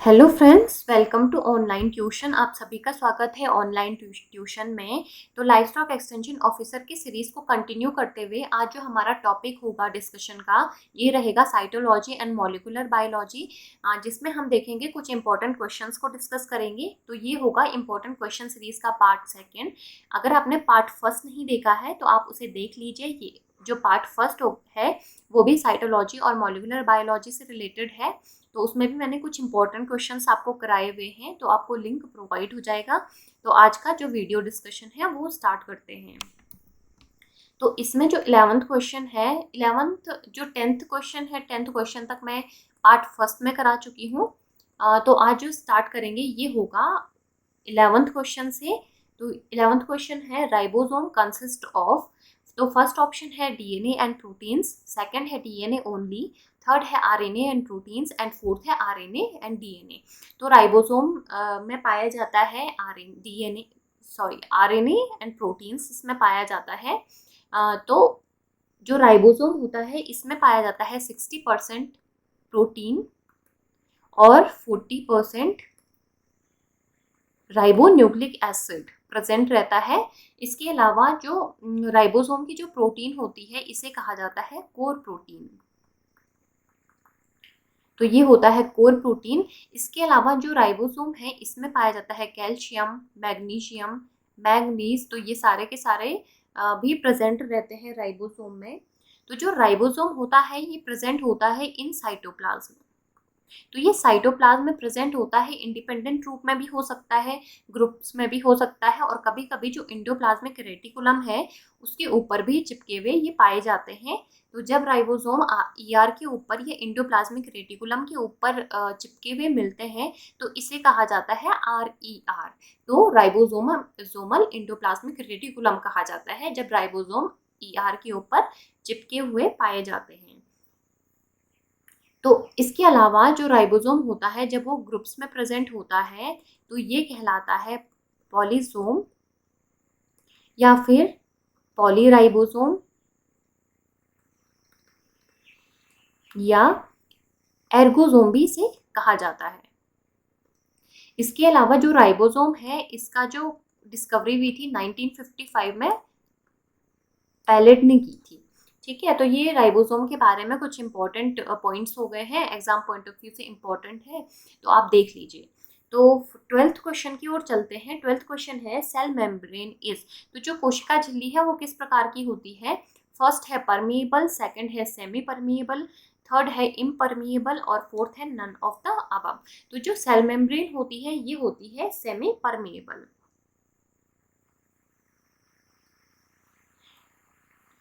Hello friends, welcome to online tuition. आप सभी का स्वागत है ऑनलाइन ट्यूशन में। तो लाइफ स्टॉक एक्सटेंशन ऑफिसर की सीरीज को कंटिन्यू करते हुए आज जो हमारा टॉपिक होगा डिस्कशन का, ये रहेगा साइटोलॉजी एंड मॉलिक्यूलर बायोलॉजी, जिसमें हम देखेंगे कुछ इंपॉर्टेंट क्वेश्चंस को डिस्कस करेंगे। तो ये होगा इंपॉर्टेंट क्वेश्चन सीरीज का पार्ट सेकेंड। अगर आपने पार्ट फर्स्ट नहीं देखा है तो आप उसे देख लीजिए। ये जो पार्ट फर्स्ट है वो भी साइटोलॉजी और मॉलिक्यूलर बायोलॉजी से रिलेटेड है। तो उसमें भी मैंने कुछ इंपॉर्टेंट क्वेश्चंस आपको कराए हुए हैं, तो आपको लिंक प्रोवाइड हो जाएगा। तो आज का जो वीडियो डिस्कशन है वो स्टार्ट करते हैं। तो इसमें जो 11th क्वेश्चन है, 11th जो 10th क्वेश्चन है, 10th क्वेश्चन तक मैं पार्ट फर्स्ट में करा चुकी हूँ। तो आज जो स्टार्ट करेंगे ये होगा 11th क्वेश्चन से। तो 11th क्वेश्चन है राइबोसोम कंसिस्ट ऑफ। तो फर्स्ट ऑप्शन है डीएनए एंड प्रोटीन्स, सेकंड है डीएनए ओनली, थर्ड है RNA and proteins and fourth है आरएनए एंड डीएनए। तो राइबोसोम में पाया जाता है आरएनए एंड प्रोटीन्स इसमें पाया जाता है। तो जो राइबोसोम होता है इसमें पाया जाता है 60% प्रोटीन और 40% राइबोन्यूक्लिक एसिड प्रेजेंट रहता है। इसके अलावा जो राइबोसोम की जो प्रोटीन होती है इसे कहा जाता है कोर प्रोटीन। तो ये होता है कोर प्रोटीन। इसके अलावा जो राइबोसोम है इसमें पाया जाता है कैल्शियम, मैग्नीशियम, मैंगनीज। तो ये सारे के सारे भी प्रेजेंट रहते हैं राइबोसोम में। तो जो राइबोसोम होता है ये प्रेजेंट होता है इन साइटोप्लाज्म। तो ये साइटोप्लाज्म में प्रेजेंट होता है, इंडिपेंडेंट रूप में भी हो सकता है, ग्रुप्स में भी हो सकता है, और कभी कभी जो इंडोप्लाज्मिक रेटिकुलम है उसके ऊपर भी चिपके हुए ये पाए जाते हैं। तो जब राइबोसोम ईआर के ऊपर या इंडोप्लाज्मिक रेटिकुलम के ऊपर चिपके हुए मिलते हैं तो इसे कहा जाता है RER। तो राइबोसोमल इंडोप्लाज्मिक रेटिकुलम कहा जाता है जब राइबोसोम ईआर के ऊपर चिपके हुए पाए जाते हैं। तो इसके अलावा जो राइबोसोम होता है जब वो ग्रुप्स में प्रेजेंट होता है तो ये कहलाता है पॉलीसोम या फिर पॉलीराइबोसोम या एर्गोसोम भी इसे कहा जाता है। इसके अलावा जो राइबोसोम है इसका जो डिस्कवरी हुई थी 1955 में पैलेट ने की थी। ठीक है, तो ये राइबोसोम के बारे में कुछ इंपॉर्टेंट पॉइंट्स हो गए हैं, एग्जाम पॉइंट ऑफ व्यू से इंपॉर्टेंट है, तो आप देख लीजिए। तो 12th क्वेश्चन की ओर चलते हैं। 12th क्वेश्चन है सेल मेम्ब्रेन इज। तो जो कोशिका झिल्ली है वो किस प्रकार की होती है? फर्स्ट है परमिएबल, सेकंड है सेमी परमिएबल, थर्ड है इम्परमिएबल और फोर्थ है नन ऑफ द अबव। तो जो सेल मेम्ब्रेन होती है ये होती है सेमी परमिएबल।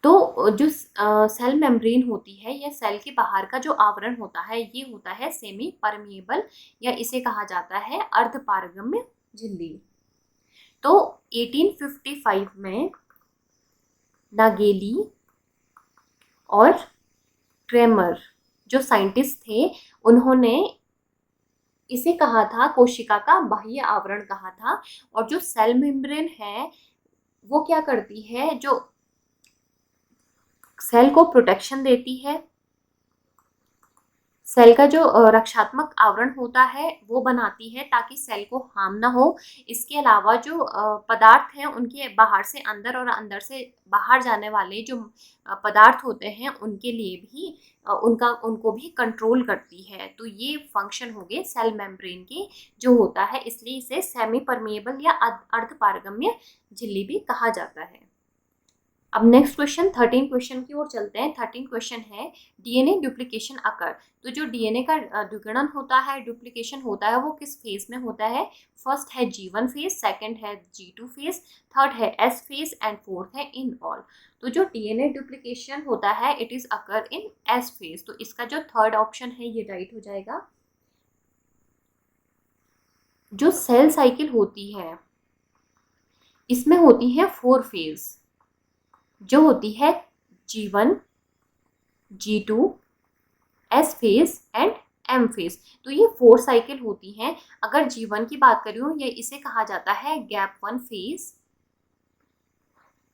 तो जो सेल मेम्ब्रेन होती है या सेल के बाहर का जो आवरण होता है ये होता है सेमी परमिएबल, या इसे कहा जाता है अर्धपारगम्य झिल्ली। तो 1855 में नागेली और क्रेमर जो साइंटिस्ट थे उन्होंने इसे कहा था कोशिका का बाह्य आवरण कहा था। और जो सेल मेम्ब्रेन है वो क्या करती है, जो सेल को प्रोटेक्शन देती है, सेल का जो रक्षात्मक आवरण होता है वो बनाती है ताकि सेल को हार्म ना हो। इसके अलावा जो पदार्थ हैं उनके बाहर से अंदर और अंदर से बाहर जाने वाले जो पदार्थ होते हैं उनके लिए भी उनको भी कंट्रोल करती है। तो ये फंक्शन हो गए सेल मेम्ब्रेन के जो होता है, इसलिए इसे सेमी परमिएबल या अर्धपारगम्य झिल्ली भी कहा जाता है। अब नेक्स्ट क्वेश्चन 13 क्वेश्चन की ओर चलते हैं। 13 क्वेश्चन है डीएनए डुप्लीकेशन अकर। तो जो डीएनए का द्विगुणन होता है, डुप्लीकेशन होता है, वो किस फेज में होता है? फर्स्ट है G1 फेज, सेकंड है G2 फेज, थर्ड है S फेज एंड फोर्थ है इन ऑल। तो जो डीएनए डुप्लीकेशन होता है it is occur in S phase. तो इसका जो थर्ड ऑप्शन है ये राइट हो जाएगा। जो सेल साइकिल होती है इसमें होती है 4 फेज, जो होती है G1, G2, S phase and M phase. तो ये 4 साइकिल होती हैं। अगर G1 की बात करूं ये इसे कहा जाता है गैप 1 फेज।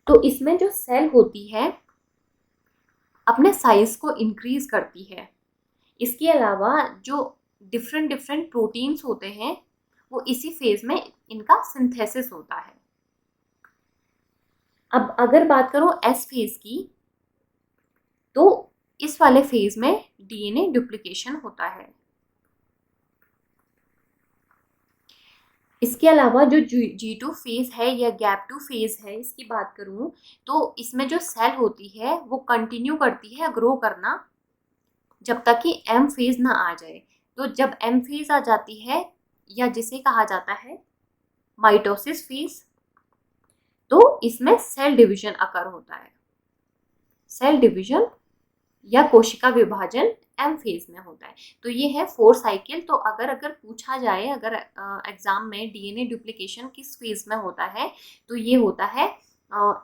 तो इसमें जो सेल होती है अपने साइज को इंक्रीज करती है। इसके अलावा जो डिफरेंट डिफरेंट प्रोटीन्स होते हैं वो इसी फेज में इनका सिंथेसिस होता है। अब अगर बात करो एस फेज की, तो इस वाले फेज में डीएनए डुप्लीकेशन होता है। इसके अलावा जो G2 फेज है या गैप 2 फेज है, इसकी बात करूं तो इसमें जो सेल होती है वो कंटिन्यू करती है ग्रो करना जब तक कि एम फेज ना आ जाए। तो जब एम फेज आ जाती है, या जिसे कहा जाता है माइटोसिस फेज, तो इसमें सेल डिवीजन अकर होता है। सेल डिवीजन या कोशिका विभाजन एम फेज में होता है। तो ये है 4 साइकिल। तो अगर पूछा जाए, अगर एग्जाम में डीएनए डुप्लीकेशन किस फेज में होता है, तो ये होता है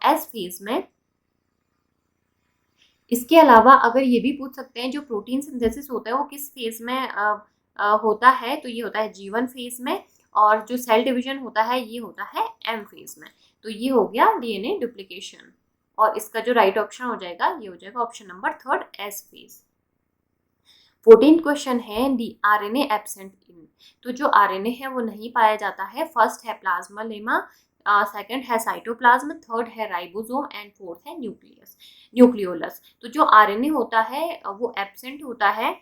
एस फेज में। इसके अलावा अगर ये भी पूछ सकते हैं जो प्रोटीन सिंथेसिस होता है वो किस फेज में होता है, तो ये होता है G1 फेज में, और जो सेल डिवीजन होता है ये होता है एम फेज में। तो ये हो गया डीएनए डुप्लीकेशन, और इसका जो राइट ऑप्शन हो जाएगा ये हो जाएगा option number 3 S phase. 14 question है दी आरएनए एब्सेंट इन। तो जो आरएनए है वो नहीं पाया जाता है। फर्स्ट है प्लाज्मा लेमा, सेकंड है साइटोप्लाज्म, थर्ड है राइबोसोम एंड फोर्थ है न्यूक्लियोलस। तो जो आरएनए होता है वो एब्सेंट होता है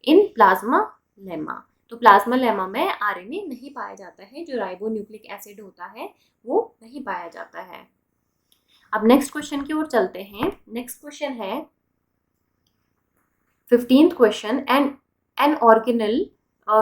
इन प्लाज्मा लेमा। तो प्लाज्मा लेमा में आरएनए नहीं पाया जाता है। जो राइबोन्यूक्लिक एसिड होता है वो नहीं पाया जाता है। अब नेक्स्ट क्वेश्चन की ओर चलते हैं। नेक्स्ट क्वेश्चन है 15th question, an organelle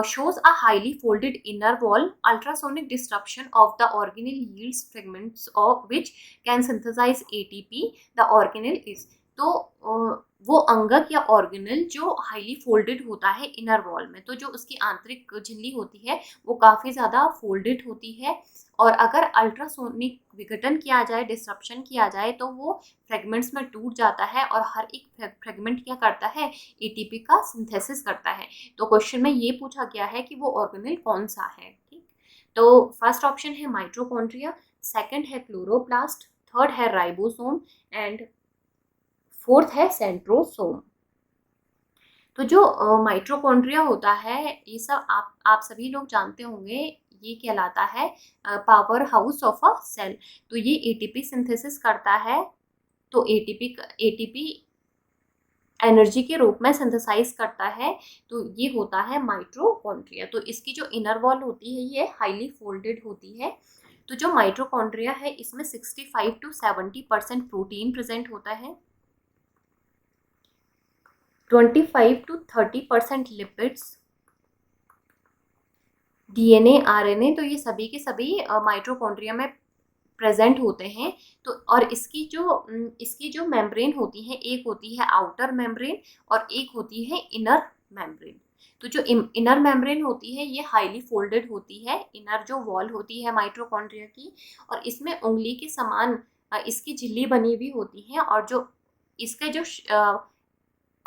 shows a highly folded inner wall. Ultrasonic disruption of the organelle yields fragments of which can synthesize ATP. The organelle is, तो वो अंगक या ऑर्गेनल जो हाईली फोल्डेड होता है इनर वॉल में, तो जो उसकी आंतरिक झिल्ली होती है वो काफ़ी ज़्यादा फोल्डेड होती है, और अगर अल्ट्रासोनिक विघटन किया जाए, डिस्रप्शन किया जाए, तो वो फ्रेगमेंट्स में टूट जाता है, और हर एक फ्रेगमेंट क्या करता है, एटीपी का सिंथेसिस करता है। तो क्वेश्चन में ये पूछा गया है कि वो ऑर्गेनल कौन सा है। ठीक, तो फर्स्ट ऑप्शन है माइटोकॉन्ड्रिया, सेकंड है क्लोरोप्लास्ट, थर्ड है राइबोसोम एंड फोर्थ है सेंट्रोसोम। तो जो माइटोकॉन्ड्रिया होता है, ये सब आप सभी लोग जानते होंगे, ये कहलाता है power house of a cell. तो ये एटीपी सिंथेसिस करता है, तो एटीपी एनर्जी के रूप में सिंथेसाइज करता है, तो ये होता है माइटोकॉन्ड्रिया। तो इसकी जो इनर वॉल होती है ये हाईली फोल्डेड होती है। तो जो माइटोकॉन्ड्रिया है इसमें 65 to 70% प्रोटीन प्रेजेंट होता है, 25 to 30% लिपिड्स, डीएनए, आरएनए, तो ये सभी के सभी माइटोकॉन्ड्रिया में प्रेजेंट होते हैं। तो और इसकी जो मेम्ब्रेन होती है, एक होती है आउटर मेम्ब्रेन और एक होती है इनर मेम्ब्रेन। तो जो इनर मेम्ब्रेन होती है ये हाईली फोल्डेड होती है, इनर जो वॉल होती है माइटोकॉन्ड्रिया की, और इसमें उंगली के समान इसकी झिल्ली बनी हुई होती है, और जो इसके जो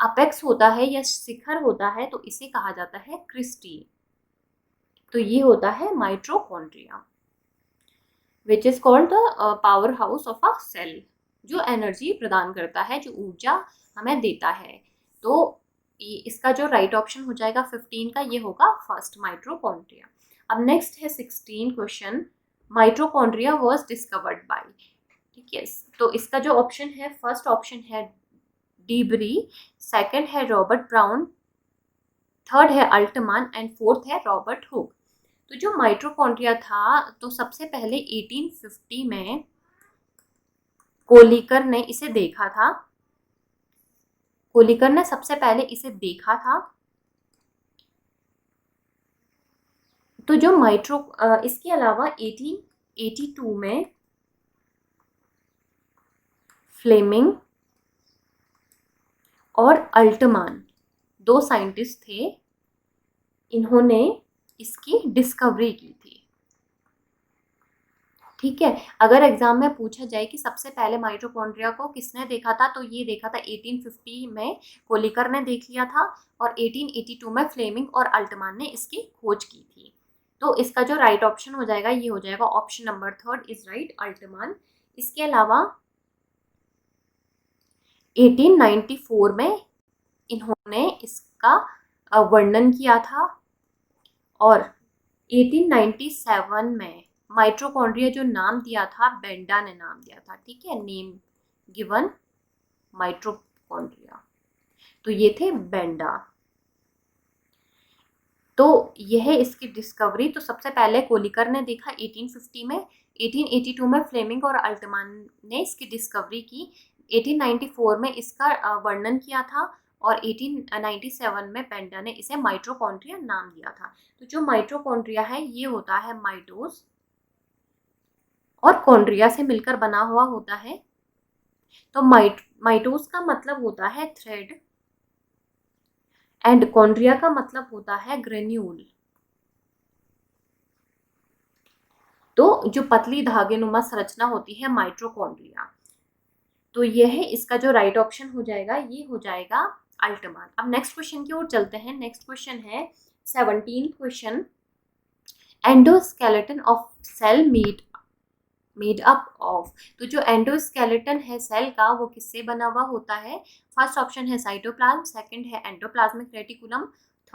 अपेक्स होता है या शिखर होता है, तो इसे कहा जाता है क्रिस्टी। तो ये होता है mitochondria, which is called the power house of a cell, जो एनर्जी प्रदान करता है, जो ऊर्जा हमें देता है। तो इसका जो राइट ऑप्शन हो जाएगा 15 का, ये होगा फर्स्ट माइटोकॉन्ड्रिया। अब नेक्स्ट है 16 question, mitochondria was discovered by. ठीक है, तो इसका जो ऑप्शन है, फर्स्ट ऑप्शन है डीब्री, सेकंड है रॉबर्ट ब्राउन, थर्ड है अल्टमान एंड फोर्थ है रॉबर्ट हुक। तो जो माइटोकॉन्ड्रिया था, तो सबसे पहले 1850 में कोलिकर ने इसे देखा था। कोलिकर ने सबसे पहले इसे देखा था। तो जो इसके अलावा 1882 में फ्लेमिंग और अल्टमान, दो साइंटिस्ट थे, इन्होंने इसकी डिस्कवरी की थी। ठीक है, अगर एग्जाम में पूछा जाए कि सबसे पहले माइटोकॉन्ड्रिया को किसने देखा था, तो ये देखा था 1850 में कोलिकर ने देख लिया था, और 1882 में फ्लेमिंग और अल्टमान ने इसकी खोज की थी। तो इसका जो राइट ऑप्शन हो जाएगा ये हो जाएगा option number 3 is right, Altmann. इसके अलावा 1894 में इन्होंने इसका वर्णन किया था। और 1897 में माइटोकॉन्ड्रिया जो नाम दिया था बेंडा ने नाम दिया था, ठीक है, नेम गिवन माइटोकॉन्ड्रिया, तो ये थे बेंडा। तो यह इसकी डिस्कवरी तो सबसे पहले कोलिकर ने देखा 1850 में, 1882 में फ्लेमिंग और अल्टमान ने इसकी डिस्कवरी की, 1894 में इसका वर्णन किया था और 1897 में बेंडा ने इसे माइटोकॉन्ड्रिया नाम दिया था। तो जो माइटोकॉन्ड्रिया है ये होता है माइटोस और कॉन्ड्रिया से मिलकर बना हुआ होता है। तो माइटोस का मतलब होता है थ्रेड एंड कॉन्ड्रिया का मतलब होता है ग्रेन्यूल। तो जो पतली धागेनुमा संरचना होती है माइटोकॉन्ड्रिया, तो यह है इसका जो राइट ऑप्शन हो जाएगा, ये हो जाएगा अल्टमान। अब नेक्स्ट क्वेश्चन की ओर चलते हैं। नेक्स्ट क्वेश्चन है 17th question, endoskeleton of cell made up of. तो जो एंडोस्केलेटन है सेल का वो किससे बना हुआ होता है? फर्स्ट ऑप्शन है साइटोप्लाज्म, सेकंड है एंडोप्लाज्मिक रेटिकुलम,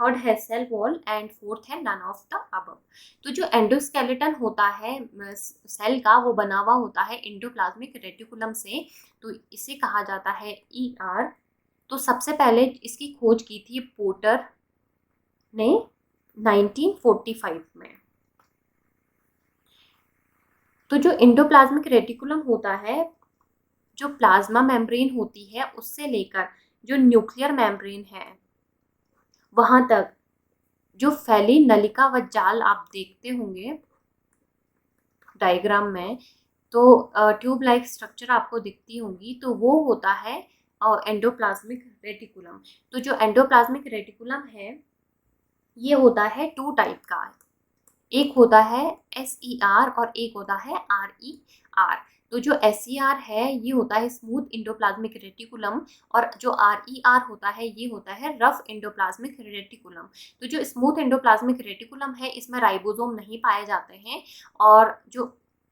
थर्ड है सेल वॉल एंड फोर्थ है नन ऑफ द अबव। तो जो एंडोस्केलेटन होता है सेल का वो बना हुआ होता है एंडोप्लाज्मिक रेटिकुलम से, तो इसे कहा जाता है ER। तो सबसे पहले इसकी खोज की थी पोर्टर ने 1945 में। तो जो एंडोप्लाज्मिक रेटिकुलम होता है, जो प्लाज्मा मेम्ब्रेन होती है उससे लेकर जो न्यूक्लियर मेम्ब्रेन है वहां तक जो फैली नलिका व जाल आप देखते होंगे डायग्राम में, तो ट्यूब लाइक स्ट्रक्चर आपको दिखती होंगी, तो वो होता है एंडोप्लाज्मिक रेटिकुलम। तो जो एंडोप्लाज्मिक रेटिकुलम है ये होता है 2 टाइप का, एक होता है SER और एक होता है RER। तो जो SER है ये होता है स्मूथ एंडोप्लाज्मिक रेटिकुलम और जो RER होता है ये होता है रफ एंडोप्लाज्मिक रेटिकुलम। तो जो स्मूथ एंडोप्लाज्मिक रेटिकुलम है इसमें राइबोसोम नहीं पाए जाते हैं, और जो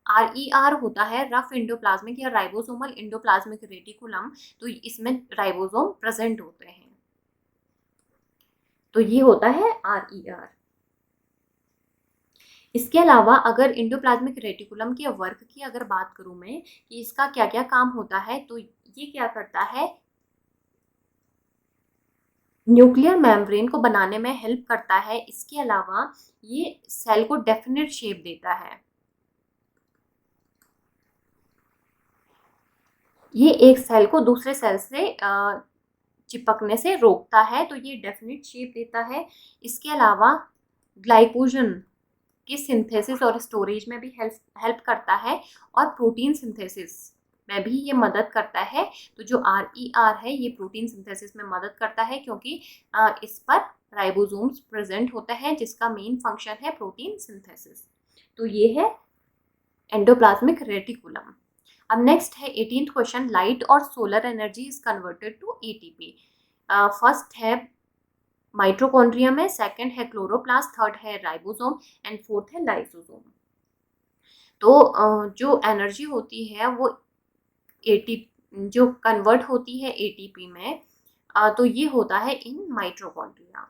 RER होता है रफ एंडोप्लाज्मिक या राइबोसोमल एंडोप्लाज्मिक रेटिकुलम, तो इसमें राइबोसोम प्रेजेंट होते हैं। तो ये होता है RER। इसके अलावा अगर एंडोप्लाज्मिक रेटिकुलम के वर्क की अगर बात करूं मैं कि इसका क्या क्या काम होता है, तो ये क्या करता है, न्यूक्लियर मेम्ब्रेन को बनाने में हेल्प करता है। इसके अलावा ये सेल को डेफिनेट शेप देता है, ये एक सेल को दूसरे सेल से चिपकने से रोकता है, तो ये डेफिनेट शेप देता है। इसके अलावा ग्लाइकोजन की सिंथेसिस और स्टोरेज में भी हेल्प करता है और प्रोटीन सिंथेसिस में भी ये मदद करता है। तो जो RER है ये प्रोटीन सिंथेसिस में मदद करता है क्योंकि इस पर राइबोसोम्स प्रेजेंट होते हैं जिसका मेन फंक्शन है प्रोटीन सिंथेसिस। तो ये है एंडोप्लाज्मिक रेटिकुलम। अब नेक्स्ट है 18th क्वेश्चन, लाइट और solar energy is converted to ATP। First है माइटोकॉन्ड्रिया में, सेकंड है क्लोरोप्लास्ट, थर्ड है राइबोसोम एंड फोर्थ है लाइसोसोम। तो जो एनर्जी होती है वो ATP जो कन्वर्ट होती है ATP में, तो ये होता है इन माइटोकॉन्ड्रिया।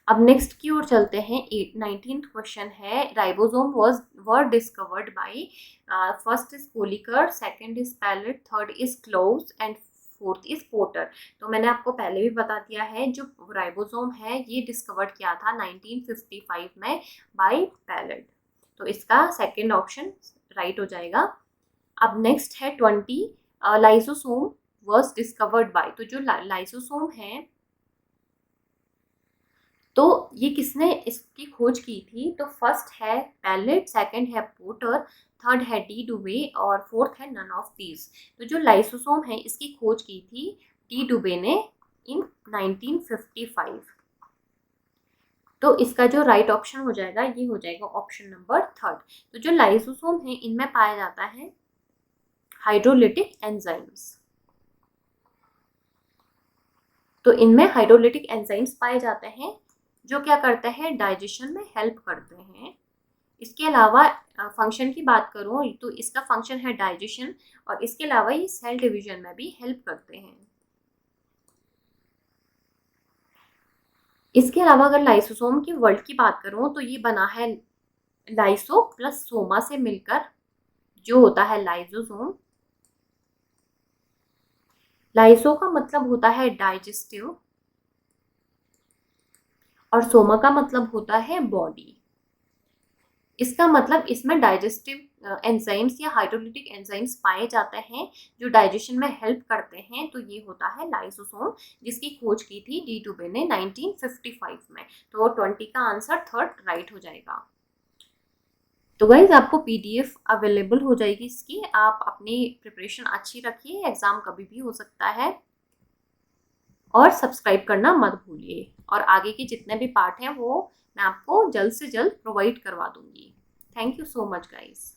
अब नेक्स्ट की ओर चलते हैं। 19th क्वेश्चन है, ribosome were discovered by, first is Kolliker, second is Palade, third is Cloves and fourth is Porter. तो मैंने आपको पहले भी बता दिया है जो राइबोसोम है ये डिस्कवर्ड किया था 1955 में बाय पैलेट, तो इसका सेकंड ऑप्शन राइट हो जाएगा। अब नेक्स्ट है 20, लाइसोसोम वाज डिस्कवर्ड बाय। तो जो लाइसोसोम है तो ये किसने इसकी खोज की थी? तो फर्स्ट है पैलेट, सेकंड है पोर्टर, थर्ड है डी डुबे और फोर्थ है नन ऑफ दीज। तो जो लाइसोसोम है इसकी खोज की थी डी डुबे ने इन 1955। तो इसका जो राइट ऑप्शन हो जाएगा ये हो जाएगा ऑप्शन नंबर थर्ड। तो जो लाइसोसोम है इनमें पाया जाता है हाइड्रोलिटिक एंजाइम्स, तो इनमें हाइड्रोलिटिक एंजाइम्स पाए जाते हैं जो क्या करते हैं, डाइजेशन में हेल्प करते हैं। इसके अलावा फंक्शन की बात करूँ तो इसका फंक्शन है डाइजेशन, और इसके अलावा ये सेल डिवीजन में भी हेल्प करते हैं। इसके अलावा अगर लाइसोसोम के वर्ड की बात करूं तो ये बना है लाइसो प्लस सोमा से मिलकर, जो होता है लाइसोसोम। लाइसो का मतलब होता है डाइजेस्टिव और सोमा का मतलब होता है बॉडी। इसका मतलब इसमें डाइजेस्टिव एंजाइम्स या हाइड्रोलिटिक एंजाइम्स पाए जाते हैं जो डाइजेशन में हेल्प करते हैं, तो ये होता है लाइसोसोम, जिसकी खोज की थी डी डुबे ने 1955 में। तो 20 का आंसर थर्ड राइट हो जाएगा। तो गाइज आपको पीडीएफ अवेलेबल हो जाएगी इसकी, आप अपनी प्रिपरेशन अच्छी रखिए, एग्जाम कभी भी हो सकता है। और सब्सक्राइब करना मत भूलिए, और आगे के जितने भी पार्ट हैं वो मैं आपको जल्द से जल्द प्रोवाइड करवा दूंगी। Thank you so much guys.